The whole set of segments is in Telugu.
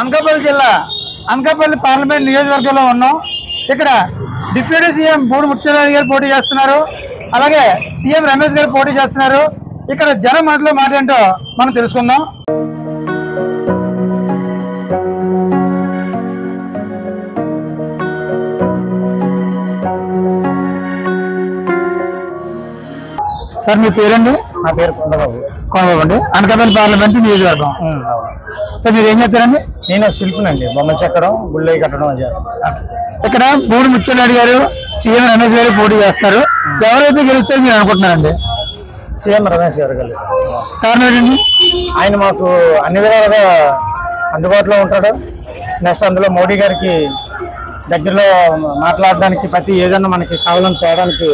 అనకాపల్లి జిల్లా అనకాపల్లి పార్లమెంట్ నియోజకవర్గంలో ఉన్నాం. ఇక్కడ డిప్యూటీ సీఎం బూడి ముత్యాలరావు గారు పోటీ చేస్తున్నారు, అలాగే సీఎం రమేష్ గారు పోటీ చేస్తున్నారు. ఇక్కడ జనం మాటలో మాట ఏంటో మనం తెలుసుకుందాం. సార్ మీ పేరండి? నా పేరు కొండబాబు. కొండబాబు అండి, అనకాపల్లి పార్లమెంట్ నియోజకవర్గం. సార్ మీరు ఏం చేస్తారండి? నేను శిల్పినండి, బొమ్మ చెక్కడం, గుళ్ళయి కట్టడం చేస్తాను. ఇక్కడ బూడి ముత్యాలరావు గారు సీఎం రమేష్ గారు పోటీ చేస్తారు. ఎవరైతే గెలుస్తారో మీరు అనుకుంటున్నారండి? సీఎం రమేష్ గారు గెలుస్తారు. కారణం ఏంటండి? ఆయన మాకు అన్ని విధాలుగా అందుబాటులో ఉంటాడు. నెక్స్ట్ అందులో మోడీ గారికి దగ్గరలో మాట్లాడడానికి, ప్రతి ఏదైనా మనకి కావాలని చేయడానికి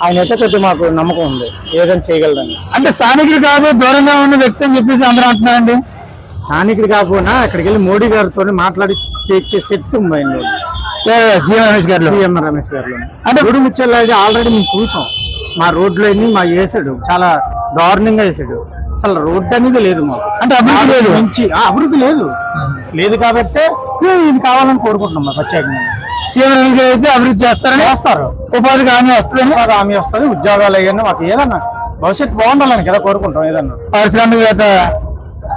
ఆయన అయితే కొద్దిగా మాకు నమ్మకం ఉంది, ఏదైనా చేయగలరని. అంటే స్థానికులు కాదు, దూరంగా ఉన్న వ్యక్తి అని చెప్పేసి అందరూ అంటున్నారండి. స్థానికుడు కాకపోయినా అక్కడికి వెళ్ళి మోడీ గారితో మాట్లాడి తెచ్చే శక్తి ఉంది ఆయన సీఎం రమేష్ గారు. సీఎం రమేష్ గారు అంటే బూడి ముత్యాలరావు ఆల్రెడీ మేము చూసాం. మా రోడ్లో మా వేసాడు, చాలా దారుణంగా వేసాడు. అసలు రోడ్డు అనేది లేదు మాకు, అంటే అభివృద్ధి లేదు, మంచి అభివృద్ధి లేదు కాబట్టి ఇది కావాలని కోరుకుంటున్నాం. మా ప్రత్యేకంగా సీఎం రమేష్ గారు అయితే అభివృద్ధి చేస్తారు, ఉపాధికి హామీ వస్తుంది, హామీ వస్తుంది, ఉద్యోగాలు అయ్యాను మాకు ఏదన్నా భవిష్యత్తు బాగుండాలని కదా కోరుకుంటాం. ఏదన్నా పారిశ్రామికవేత్త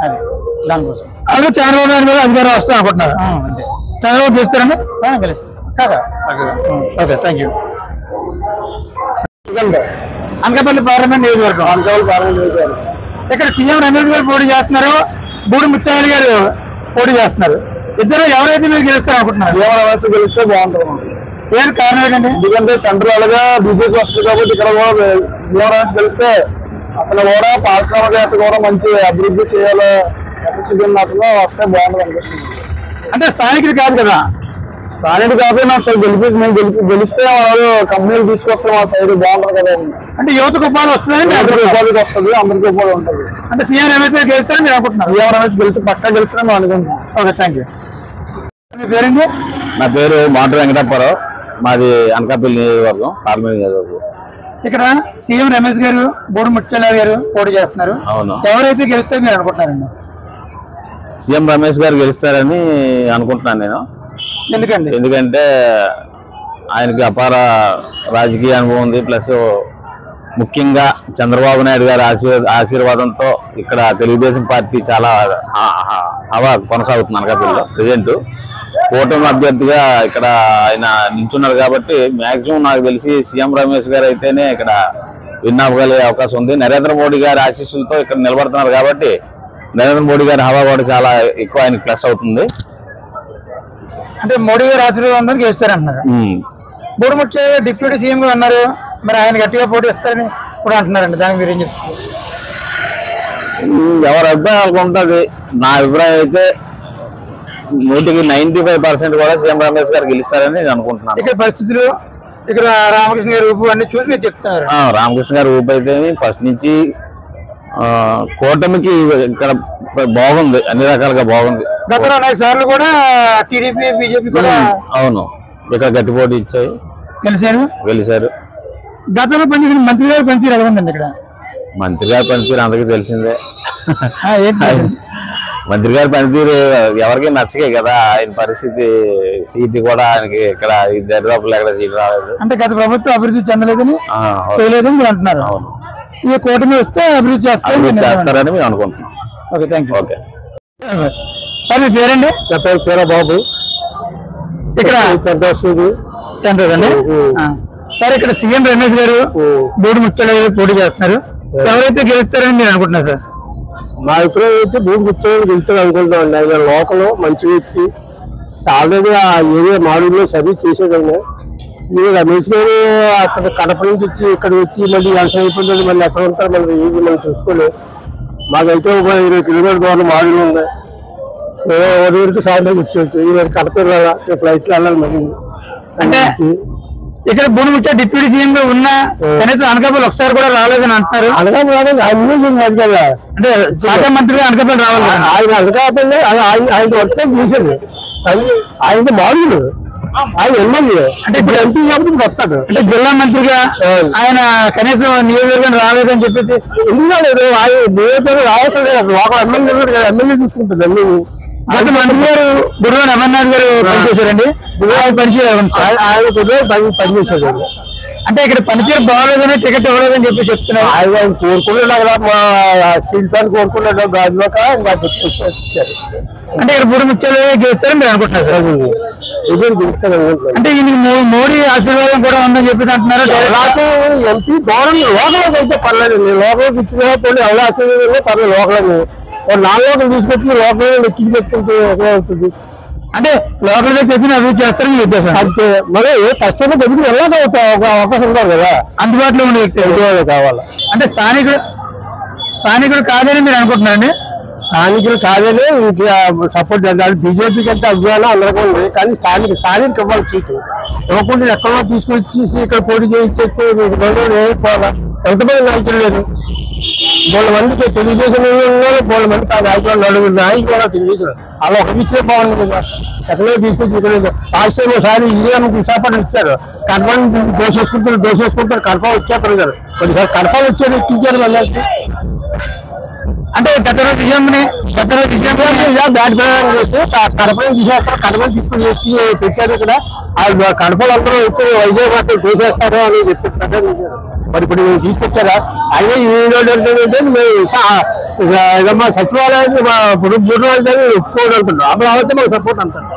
అది దానికోసం. అలాగే చంద్రబాబు నాయుడు గారు అధికారం వస్తాం అనుకుంటున్నారు. అంతే, చంద్రబాబు చేస్తారండి, గెలుస్తుంది కాదా? Okay, thank you. Anakapalli parliament నియోజకవర్గం. ఇక్కడ సీఎం రమేష్ గారు పోటీ చేస్తున్నారు, బూడి ముత్యాలరావు గారు పోటీ చేస్తున్నారు. ఇద్దరు ఎవరైతే మీరు గెలుస్తారు అనుకుంటున్నారు? సీఎం రమేష్ గెలిస్తే బాగుంటుంది. ఏం కారణం ఏంటండి? ఎందుకంటే సెంట్రల్ గా బీజేపీ వస్తుంది కాబట్టి ఇక్కడ కూడా సీఎం రమేష్ గెలిస్తే అతను కూడా పారిశ్రామికవేత్త కూడా మంచి అభివృద్ధి చేయాలి అతను వస్తే బాగుంటుంది అనిపిస్తుంది. అంటే స్థానికుడు కాదు కదా? స్థానికుడు కాకపోతే నాకు గెలిస్తే వాళ్ళు కంపెనీలు తీసుకొస్తే మా సైడ్ బాగుంటుంది కదా. అంటే యువతకు ఉపాధి వస్తుంది, ఉపాధికి వస్తుంది, అందరికీ ఉపాధి ఉంటుంది. అంటే సీఎం రమేష్ గారు గెలుస్తారని మీరు అనుకుంటున్నారు? సీఎం రమేష్ గెలిస్తే పక్కా గెలుస్తారని మేము అనుకుంటున్నాం. Okay, thank you. మీ పేరండి? నా పేరు మాటు వెంకటప్పారావు, మాది అనకాపల్లి నియోజకవర్గం, పార్లమెంట్ నియోజకవర్గం. ఇక్కడ సీఎం రమేష్ గారు, బూడి ముత్యాలరావు గారు పోటీ చేస్తున్నారు. అవును. ఎవరైతే గెలుస్తారో మీరు అనుకుంటున్నారండి? సీఎం రమేష్ గారు గెలుస్తారని అనుకుంటున్నాను నేను. ఎందుకండి? ఎందుకంటే ఆయనకి అపార రాజకీయ అనుభవం ఉంది, ప్లస్ ముఖ్యంగా చంద్రబాబు నాయుడు గారి ఆశీర్వాదంతో ఇక్కడ తెలుగుదేశం పార్టీ చాలా హవా కొనసాగుతుంది అనకాపల్లిలో. ప్రజెంట్ కూటమి అభ్యర్థిగా ఇక్కడ ఆయన నిల్చున్నారు కాబట్టి మ్యాక్సిమం నాకు తెలిసి సీఎం రమేష్ గారు అయితేనే ఇక్కడ విన్ అవ్వగలిగే అవకాశం ఉంది. నరేంద్ర మోడీ గారి ఆశీస్సులతో ఇక్కడ నిలబడుతున్నారు కాబట్టి నరేంద్ర మోడీ గారి హవా కూడా చాలా ఎక్కువ ఆయనకి ప్లస్ అవుతుంది. అంటే మోడీ గారు ఆశీర్వాదం గెలుస్తారంటున్నారు. బూడి ముత్యాలరావు డిప్యూటీ సీఎం గా ఉన్నారు, మరి ఆయన గట్టిగా పోటీ ఇస్తారని కూడా అంటున్నారండి. దానికి మీరు ఏం చెప్తారు? ఎవరి అభిప్రాయాలకు ఉంటుంది. నా అభిప్రాయం అయితే 95% కూడా సీఎం రమేష్ గారు గెలుస్తారని నేను అనుకుంటున్నాను. ఇక్కడ పరిస్థితులు, ఇక్కడ రామకృష్ణ గారి ఊపు అన్ని చూసి మీరు చెప్తున్నారు. రామకృష్ణ గారి ఊపు అయితే ఫస్ట్ నుంచి కూటమికి ఇక్కడ బాగుంది, అన్ని రకాలుగా బాగుంది. గతంలో అనేక సార్లు కూడా టీడీపీ, బీజేపీ కూడా అవును ఇక్కడ గట్టి పోటీ ఇచ్చాయి, గెలిచారు. గతంలో పనిచేసిన మంత్రి గారు పనితీరు ఎలా ఉందండి? ఇక్కడ మంత్రి గారి పనితీరు అందరికీ తెలిసిందే. మంత్రి గారి పనితీరు ఎవరికి నచ్చకే కదా. ఆయన పరిస్థితి సీటు కూడా ఆయనకి ఇక్కడ దరిదాపులు ఎక్కడ సీటు రాలేదు. అంటే గత ప్రభుత్వం అభివృద్ధి చెందలేదని, చేయలేదని మీరు అంటున్నారు. అవును, ఈ కూటమి వస్తే అభివృద్ధి చేస్తారని మేము అనుకుంటున్నాం. Okay, thank you. Okay sir మీ పేరండి? నా పేరు పేరబాబు. ఇక్కడ సార్ ఇక్కడ సీఎం రమేష్ గారు, బూడి ముత్యాలరావు గారు పోటీ చేస్తున్నారు. ఎవరైతే గెలుస్తారని మీరు అనుకుంటున్నారు? సార్ మా అభిప్రాయం అయితే బూడి ముత్యాలరావు గెలుస్తారు అనుకుంటున్నాం. ఆయన లోకల్ మంచి వ్యక్తి, ఆల్రెడీ ఆ ఏరియా మాడూరులో సర్వీస్ చేసేదైనా. మీరు రమేష్ గారు అక్కడ కడప నుంచి వచ్చి ఇక్కడ వచ్చి మళ్ళీ వ్యవసాయం అయిపోతుంది, మళ్ళీ ఎక్కడ ఉంటారు మళ్ళీ ఏది మనం చూసుకోలేదు. మాకైతే 20 కిలోమీటర్ దూరం మాడూరు ఉంది. వరకు సాయంత్రం కూర్చోవచ్చు. ఈ కడప వెళ్ళాలా, ఫ్లైట్లో వెళ్ళాలి. మరి అంటే ఇక్కడ బూడి ముత్యాలరావు డిప్యూటీ సీఎం గా ఉన్నా కనీసం అనకాపల్లి ఒకసారి కూడా రాలేదని అంటున్నారు. అనకాపల్లి రాలేదు, అన్ని కదా. అంటే శాఖ మంత్రిగా అనకాపల్లి రావాలి. ఆయన అనకాపల్లి ఆయన వస్తే చూసాడు, ఆయన మామూలు ఆయన ఎమ్మెల్యే. అంటే ఇప్పుడు ఎంపీ కాబట్టి వస్తాడు. అంటే జిల్లా మంత్రిగా ఆయన కనీసం నియోజకవర్గం రాలేదని చెప్పేసి ఎందుకు రాలేదు? ఆయన నియోజకవర్గం రావాల్సిన ఒక ఎమ్మెల్యే తీసుకుంటుంది అన్ని. గత మంత్రి గారు బుర్రవని అమర్నాథ్ గారు పనిచేశారండి. ఆయన పనిచేశాడు. అంటే ఇక్కడ పనితీరు బాగోలేదని టికెట్ ఇవ్వలేదని చెప్పి చెప్తున్నారు. ఆయన కోరుకున్నాడు కదా, మా శిల్పాన్ని కోరుకున్నాడు గాజువాక ఇచ్చారు. అంటే ఇక్కడ బూడి ముత్యాలు గెలుస్తారని మీరు అనుకుంటున్నారు సార్? అంటే ఈయనకి మోడీ ఆశీర్వాదం కూడా ఉందని చెప్పి అంటున్నారు. ఎంపీ దూరం లోకల్లోకి అయితే పర్లేదు, లోకల్కి ఇచ్చిన ఎవరు ఆశీర్వాదం పర్లేదు. లోకల్ని 4 లోకలు తీసుకొచ్చి లోకల్ ఎక్కి చెప్తుంటే ఎక్కడ అవుతుంది? అంటే లోకల్ తెచ్చిన అభివృద్ధి చేస్తారని చెప్పేసి అంతే. మరి కష్టంగా దగ్గరికి వెళ్ళాక ఒక అవకాశం కాదు కదా, అందుబాటులో ఉండే వ్యక్తి కావాలి. అంటే స్థానికుడు కాదని మీరు అనుకుంటున్నారండి? స్థానికులు కాదని సపోర్ట్ చేస్తారు. బీజేపీకి అంటే అభిమానం అందరికీ ఉంది, కానీ స్థానిక ఇవ్వాలి సీటు. ఇవ్వకుండా ఎక్కడో తీసుకొచ్చి ఇక్కడ పోటీ చేయించేస్తే మీకు పోవాలా? ఎంతమంది నాయకులు లేదు. 3 మందికి తెలుగుదేశం ఉన్నారు, 3 మంది నాయకులు, 4 నాయకులు కూడా తెలుగుదేశం. అలా ఒక ఇచ్చే బాగుంది కదా, ఎక్కడో తీసుకొచ్చి ఇక్కడ లాస్ట్ టైం ఒకసారి విశాఖపట్నం ఇచ్చారు. కడపని దోసేసుకుంటారు కడప వచ్చారు కదా, కొన్నిసారి కడప వచ్చారు ఎక్కించారు. మళ్ళీ అంటే గత రోజు బ్యాట్ ప్రయాణం చేస్తే కడపని తీసేస్తారు. కడపని తీసుకుని పెట్టారు ఇక్కడ. కడపలు అందరూ వచ్చి వైజాగ్ అక్కడ తోసేస్తారు అని చెప్పి ప్రచారం చేశారు. మరి ఇప్పుడు తీసుకొచ్చారా? అయినా ఈ సచివాలయాన్ని ఒప్పుకోవడం అంటున్నారు. అమరావతి మాకు సపోర్ట్ అంటారు.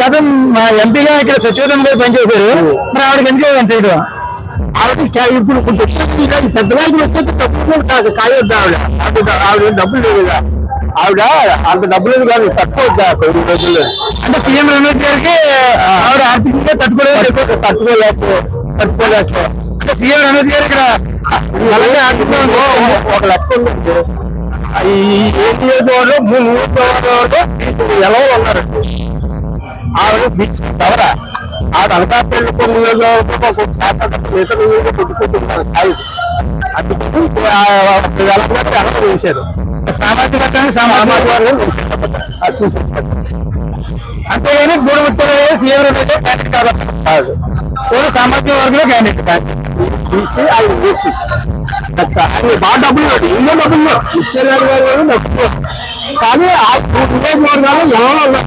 గతం ఎంపీగా ఇక్కడ సచివాలయం గారు పనిచేశారు, మరి ఆవిడకి ఎందుకు అంటే ఆవిడ ఇప్పుడు కొంచెం పెద్ద నాయకులు వచ్చేది తక్కువ కాయొద్దు. ఆవిడ డబ్బులు లేదు కదా, ఆవిడ అంత డబ్బులు లేదు కానీ తట్టుకోవద్దా కొన్ని రోజుల్లో. అంటే సీఎం రమేష్ గారికి ఆవిడ ఆర్థికంగా తట్టుకోలేక అంటే సీఎం రమేష్ గారు ఇక్కడ ఆర్థికంగా ఒక లెక్క ఉందంటే ఈ ఏ నియోజకవర్గంలో 3 నియోజకవర్గాలు ఎలా ఉన్నారండి. ఆవిడ బీచ్ ఎవరా ఆవిడ అనకాపల్లి కొన్ని నియోజకవర్గం కొట్టుకుంటున్నారు. అందుకు అలా వేశారు. సామాజిక అది చూసేసారు. అంతేగాని బూడి ముత్యాలు సీఎం రమేష్ క్యాండిడేట్ కాదు, సామాజిక వర్గంలో క్యాండిడేట్ బీసీ అది ఓసీ. బాగా డబ్బులు ఎన్నో డబ్బులు ముత్యాలు గారు డబ్బులు, కానీ ఆ నియోజకవర్గాలు ఎలా ఉన్నారు.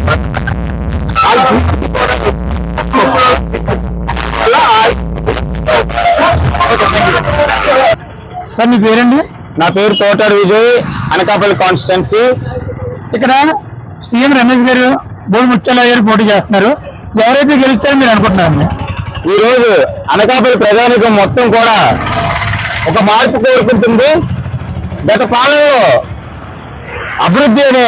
సార్ మీ పేరండి? నా పేరు తోటాడు విజయ్, అనకాపల్లి కాన్స్టిట్యున్సీ. ఇక్కడ సీఎం రమేష్ గారు బూడి ముత్యాల గారు పోటీ చేస్తున్నారు. ఎవరైతే గెలుస్తారో మీరు అనుకుంటున్నారండి? ఈ రోజు అనకాపల్లి ప్రజానికం మొత్తం కూడా ఒక మార్పు కోరుకుంటుంది. గత పాలనలో అభివృద్ధి అనే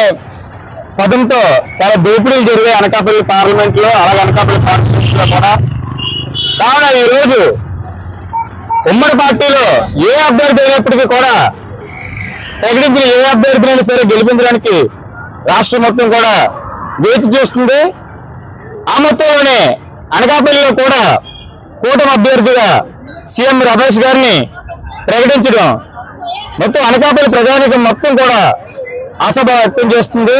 పదంతో చాలా దోపిడీలు జరిగాయి అనకాపల్లి పార్లమెంట్ లో, అలాగే అనకాపల్లి కాన్స్టిట్యూన్సీ లో కూడా. కావున ఈ రోజు ఉమ్మడి పార్టీలో ఏ అభ్యర్థి అయినప్పటికీ కూడా ప్రకటించిన ఏ అభ్యర్థినైనా సరే గెలిపించడానికి రాష్ట్రం మొత్తం కూడా వేచి చూస్తుంది. ఆ మొత్తంలోనే అనకాపల్లిలో కూడా కూటమి అభ్యర్థిగా సీఎం రమేష్ గారిని ప్రకటించడం మొత్తం అనకాపల్లి ప్రజానికం మొత్తం కూడా ఆశాభావం వ్యక్తం చేస్తుంది.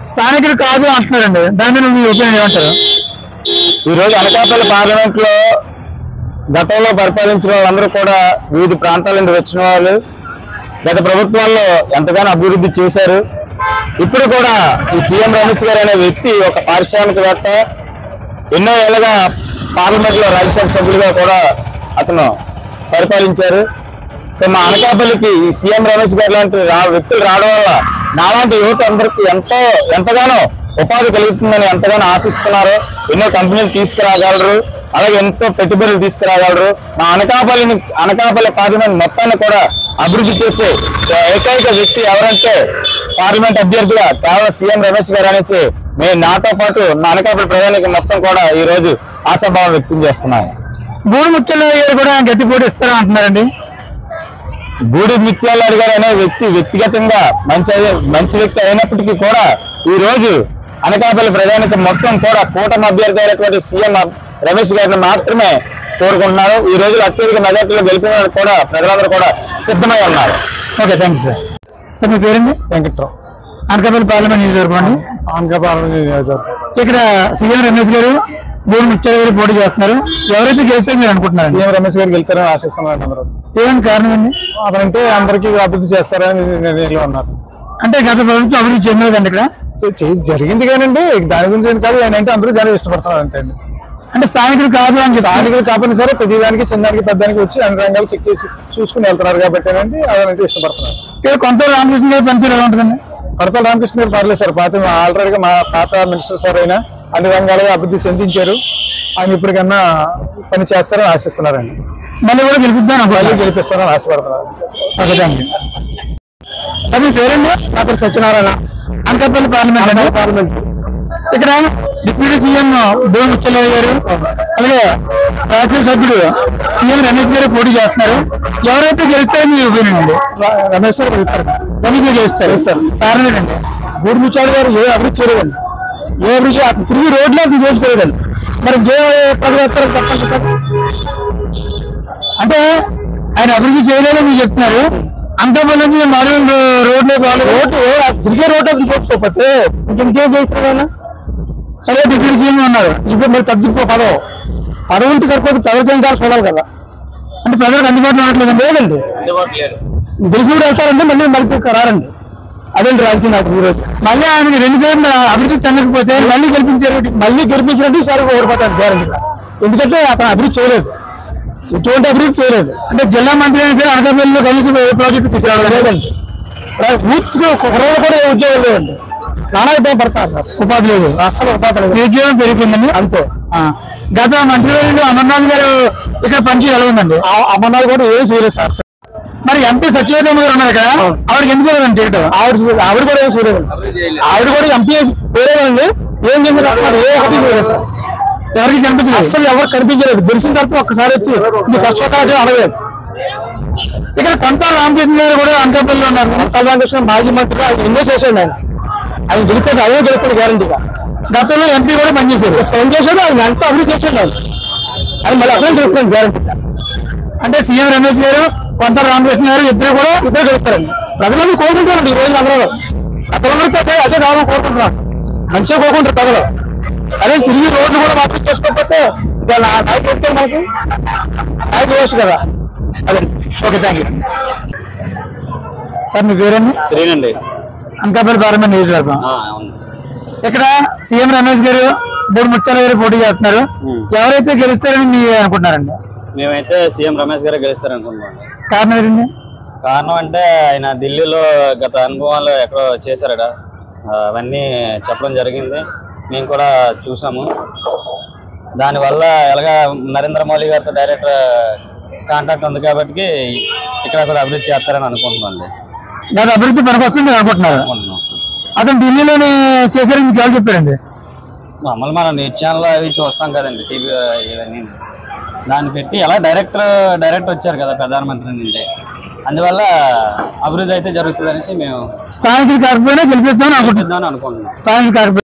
స్థానికులు కాదు అంటున్నారండి, దాని మీద మీ ఒపీనియన్ ఏమంటారు? ఈ రోజు అనకాపల్లి పార్లమెంట్ లో గతంలో పరిపాలించిన వాళ్ళందరూ కూడా వివిధ ప్రాంతాల నుండి వచ్చిన వాళ్ళు గత ప్రభుత్వాల్లో ఎంతగానో అభివృద్ధి చేశారు. ఇప్పుడు కూడా ఈ సీఎం రమేష్ గారు అనే వ్యక్తి ఒక పారిశ్రామికవేత్త, ఎన్నో ఏళ్ళగా పార్లమెంట్ లో రాజ్యసభ సభ్యులుగా కూడా అతను పరిపాలించారు. సో మా అనకాపల్లికి ఈ సీఎం రమేష్ గారు లాంటి వ్యక్తులు రావడం వల్ల నాలాంటి యువత అందరికీ ఎంతగానో ఉపాధి కలుగుతుందని ఎంతగానో ఆశిస్తున్నారు. ఎన్నో కంపెనీలు తీసుకురాగలరు, అలాగే ఎంతో పెట్టుబడులు తీసుకురాగలరు. మా అనకాపల్లి పార్లమెంట్ మొత్తాన్ని కూడా అభివృద్ధి చేసే ఏకైక వ్యక్తి ఎవరంటే పార్లమెంట్ అభ్యర్థిగా కేవలం సీఎం రమేష్ గారు అనేసి మేము నాతో పాటు నా అనకాపల్లి ప్రజానికి మొత్తం కూడా ఈ రోజు ఆశాభావం వ్యక్తం చేస్తున్నాము. బూడి ముత్యాల గారు కూడా గట్టి పోటీ ఇస్తారా అంటున్నారండి? బూడి ముత్యాల గారు అనే వ్యక్తి వ్యక్తిగతంగా మంచి వ్యక్తి అయినప్పటికీ కూడా ఈ రోజు అనకాపల్లి ప్రజానికి మొత్తం కూడా కూటమి అభ్యర్థి అయినటువంటి సీఎం రమేష్ గారిని మాత్రమే కోరుకుంటున్నారు. ఈ రోజు అత్యధిక మెజార్టీలో గెలిపిన కూడా ప్రజలందరూ కూడా సిద్ధమై ఉన్నారు. Okay, thank you sir. Sir మీ పేరండి? వెంకట్రావు, అనకాపల్లి పార్లమెంట్ నియోజకవర్గం అండి. ఇక్కడ సీఎం రమేష్ గారు బూడి ముత్యాల గారు పోటీ చేస్తున్నారు. ఎవరైతే గెలిస్తే మీరు అనుకుంటున్నారు? సీఎం రమేష్ గారు గెలుస్తారని ఆశిస్తున్నారు అందరూ. ఏమైనా కారణం అండి? అతనంటే అందరికీ అభివృద్ధి చేస్తారని నిర్ణయంలో ఉన్నారు. అంటే గత ప్రభుత్వం అభివృద్ధి చెందలేదండి ఇక్కడ జరిగింది కానండి, దాని గురించి కాదు. ఏంటంటే అందరూ జనం ఇష్టపడుతున్నారు అంతే అండి. అంటే స్థానికులు కాదు అని చెప్పి స్థానికులు కాకపోయినా సరే ప్రతిదానికి చిన్నదానికి పెద్దానికి వచ్చి అన్ని రంగాలు చెక్ చేసి చూసుకుని వెళ్తున్నారు కాబట్టి అండి అదంటే ఇష్టపడుతున్నారు. ఇక్కడ కొంత రామకృష్ణ గారి పనితీరు ఎలా ఉంటుందండి? కొరతల రామకృష్ణ గారు పర్లేదు సార్. ఆల్రెడీగా మా పాత మినిస్టర్ సార్ అయినా అన్ని రంగాలుగా అభివృద్ధి చెందించారు. ఆయన ఇప్పటికన్నా పని చేస్తారని ఆశిస్తున్నారండి. మళ్ళీ కూడా గెలిపిస్తారని ఆశపడుతున్నారు. సార్ మీ పేరండి? నా పేరు సత్యనారాయణ, అనకాపల్లి పార్లమెంట్. ఇక్కడ డిప్యూటీ సీఎం బోన్ ముచ్చలయ్య గారు అలాగే రాజ్యసభ సభ్యుడు సీఎం రమేష్ గారు పోటీ చేస్తున్నారు. ఎవరైతే గెలుస్తారో మీ ఒపీనియన్ అండి? రమేష్ గారు గెలుస్తారు. కారణం ఏంటండి? బూడి ముచ్చాడు గారు ఏ అభివృద్ధి చేయలేదండి. ఏ అభివృద్ధి తిరిగి రోడ్లు చేసుకోలేదండి. మరి ఏ ప్రజలు వస్తారో చెప్పండి సార్. అంటే ఆయన అభివృద్ధి చేయలేదని మీరు చెప్తున్నారు. అనకాపల్లి నుంచి మామూలు రోడ్లే తిరిగే రోడ్డు అతను చూసుకోకపోతే ఇంకేం చేస్తున్నాడు? సరే డిప్యూటీ సీఎం ఉన్నారు. ఇప్పుడు మరి తగ్గిపో పదవి ఉంటే సరిపోతుంది. ప్రజలకేం కాదు చూడాలి కదా. అంటే ప్రజలకు అందుబాటులో ఉండట్లేదండి? లేదండి, తెలిసి కూడా వెళ్తారండి, మళ్ళీ రారండి. అదేంటి రాజకీయ నాయకులు ఈరోజు. మళ్ళీ ఆయనకి 2 సార్లు అభివృద్ధి చెందకపోతే మళ్ళీ గెలిపించినట్టు ఈసారి ఓడిపోతారు గ్యారంటీగా. ఎందుకంటే అతను అభివృద్ధి చేయలేదు, ఎటువంటి అభివృద్ధి చేయలేదు. అంటే జిల్లా మంత్రి అయినా సరే అనకాపల్లిలో కనీసం ఏ ప్రాజెక్టు తీసుకురావడం లేదండి. బూత్స్ కుర్రలు కూడా ఉద్యోగం లేదండి. నానా ఇబ్బంది పడతారు సార్. ఉపాధి లేదు, అసలు ఉపాధి లేదు. నిరుద్యోగం పెరిగిపోయిందండి. అంతే. గత మంత్రివర్యులు అమర్నాథ్ గారు ఇక్కడ పనిచేసి ఎలా ఉందండి? అమర్నాథ్ కూడా ఏం చేయలేదు సార్. మరి ఎంపీ సత్యవతమ్మ గారు ఉన్నారు కదా, ఆవిడకి ఎందుకు లేదండి టికెట్? ఆవిడ కూడా ఏం చేయలేదండి. ఆవిడ కూడా ఎంపీ పోలేదండి. ఏం చేశారు? ఏ ఒకటి చేయలేదు సార్. ఎవరికి కనిపించలేదు, అసలు ఎవరు కనిపించలేదు. గెలిచిన తర్వాత ఒక్కసారి వచ్చి మీకు కష్టపడాలి అడగలేదు. ఇక్కడ కొంత రామకృష్ణ గారు కూడా అనకాపల్లిలో ఉన్నారు. కొంత రామకృష్ణ మాజీ మంత్రి, ఆయన ఎన్నో చేశాడు. ఆయన గెలిచాడు, అదే గెలుస్తాడు గ్యారంటీగా. గతంలో ఎంపీ కూడా పనిచేశాడు, ఆయన ఎంత అభివృద్ధి చేశాడు. ఆయన మళ్ళీ అసలు గెలుస్తాడు గ్యారంటీగా. అంటే సీఎం రమేష్ గారు కొంత రామకృష్ణ గారు ఇద్దరు గెలుస్తారండి. ప్రజలందరూ కోరుకుంటున్నారండి. ఈ రోజు అందరూ ప్రజలందరూ అదే కావాలని కోరుకుంటున్నారు. మంచిగా కోరుకుంటారు ప్రజలు. అదే తిరిగి రోడ్లు కూడా మార్పు చేసుకోకపోతే నాయకులు మనకి నాయకు వేసు కదా. అదే. Okay, thank you sir. మీ పేరండి? శ్రీనండి, అనకాపల్లి పార్లమెంట్ నియోజకవర్గం. ఇక్కడ సీఎం రమేష్ గారు బోడి ముత్యాల గారు పోటీ చేస్తున్నారు. ఎవరైతే గెలుస్తారని మీరు అనుకుంటున్నారండి? మేమైతే సీఎం రమేష్ గారే గెలుస్తారనుకుంటున్నాం. కారణం ఏంటండి? కారణం అంటే ఆయన ఢిల్లీలో గత అనుభవాలు ఎక్కడో చేశారట, అవన్నీ చెప్పడం జరిగింది. మేము కూడా చూసాము. దానివల్ల ఎలాగా నరేంద్ర మోదీ గారితో డైరెక్ట్ కాంటాక్ట్ ఉంది కాబట్టి ఇక్కడ కూడా అభివృద్ధి చేస్తారని అనుకుంటున్నాండి. దాని అభివృద్ధి పనికొస్తుంది అనుకుంటున్నారు. అతను ఢిల్లీలోనే చేశారని మీకు ఎవరు చెప్పారండి? మమ్మల్ని మనం న్యూస్ ఛానల్ అవి చూస్తాం కదండి, టీవీ ఇవన్నీ. దాన్ని పెట్టి ఎలా డైరెక్ట్ వచ్చారు కదా ప్రధానమంత్రి నుండి, అందువల్ల అభివృద్ధి అయితే జరుగుతుంది అనేసి మేము స్థానికులు కాకపోయినా గెలిపిద్దామని అనుకుంటున్నాం. అనుకుంటున్నాం. స్థానికులు కాకపోయినా